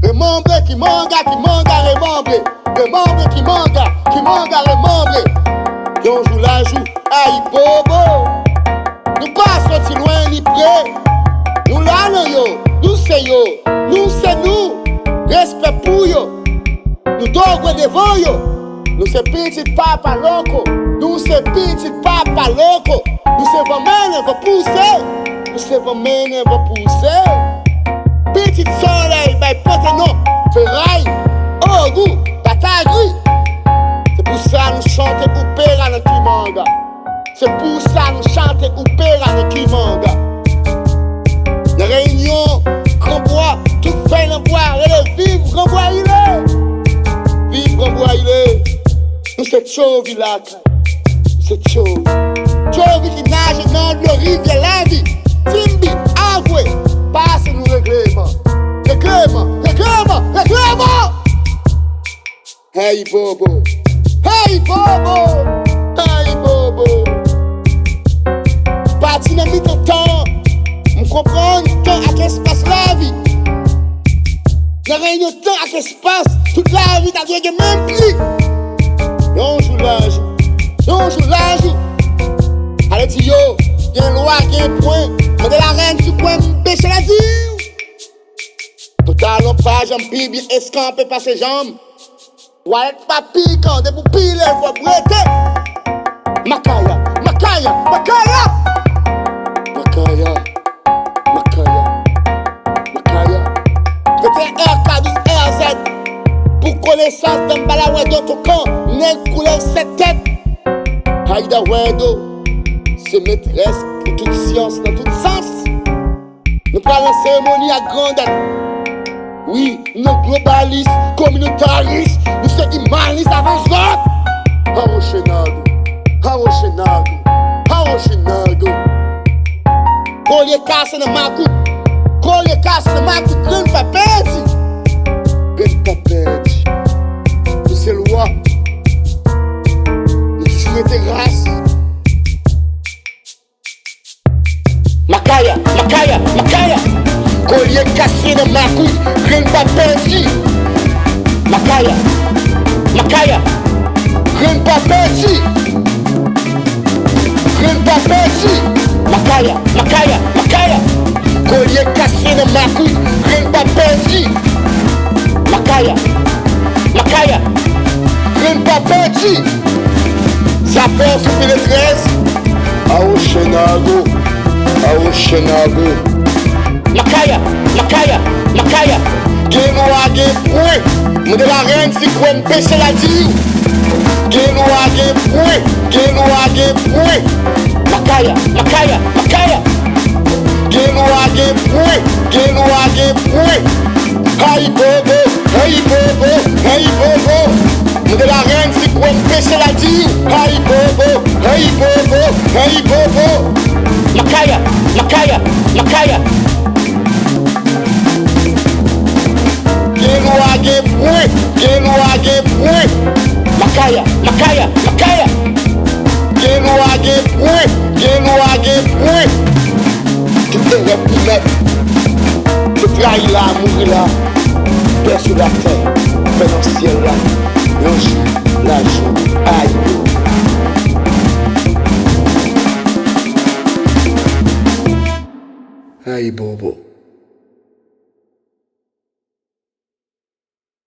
Remembre qui manga, remembre. Remembre qui manga, remembre. Yon joue la joue, aïe bobo. Nous pas sorti loin ni près. Nous là non yo, nous c'est yo, nous c'est nous. Respect pour yo. Nous dogwe devant yo. Nous c'est petit papa loco. Nous c'est petit papa loco. Nous c'est vraiment va pousser. Nous c'est vraiment va pousser. Petit soleil, by pote non, ferraille, oh goût, batagui. C'est pour ça nous chanter opéra dans Kimanga. C'est pour ça nous chanter opéra dans Kimanga. La réunion, grand bois, tout fait dans bois, vive, grand bois il est. Vive, grand bois il est. Nous c'est Chovi là, c'est Chovi. Chovi qui nage dans le rivière la vie. Timbi, Agwe, passe nous règlement. Règlement. Hey bobo. Parti dans mi temps, m'comprendre temps avec espace la vie. La réunion temps avec espace, toute la vie t'as dû même pli. Yon joue l'âge. Allez dis yo, y'a loi, y'a point. Mais de la reine tu peux m'empêcher la vie. Talon pas jambes bien escampé par ses jambes. Wallet pas piquant, des poupilles, elle va bretter. Makaya. Faites RK12 RZ. Pour connaissance d'un balaway d'autre camp, n'est couleur cette tête. Haïda Wendo, c'est maîtresse pour toute science dans tout sens. Nous prenons la cérémonie à grande. Oui, nous globalistes, communautaristes, nous sommes humanistes avant ça. Haroshenago. Collier casse dans ma coupe, graine pas perdu. Nous c'est loi, nous toujours été grâce. Makaya. Collier cassé dans ma coupe, rien pas perdu. Makaya. Rien pas perdu. Makaya. Collier cassé dans ma coupe, rien pas perdu. Makaya. Rien pas perdu. Ça fait souffler les 13. Haroshenago. Makaya. Genoa gen point. Moi de la reine si quoi m'pêcher la dire. Genoa gen point. Makaya. Genoa gen point. Hey bobo. Moi de la reine si quoi m'pêcher la dire. Hey bobo. Makaya. Genoa gen point. Makaya. Genoa gen point. Tout est repoulet. Le trahi là, mourir là. Père sur la terre, père dans le ciel là. L'ange, la joue, aïe. Aïe bobo.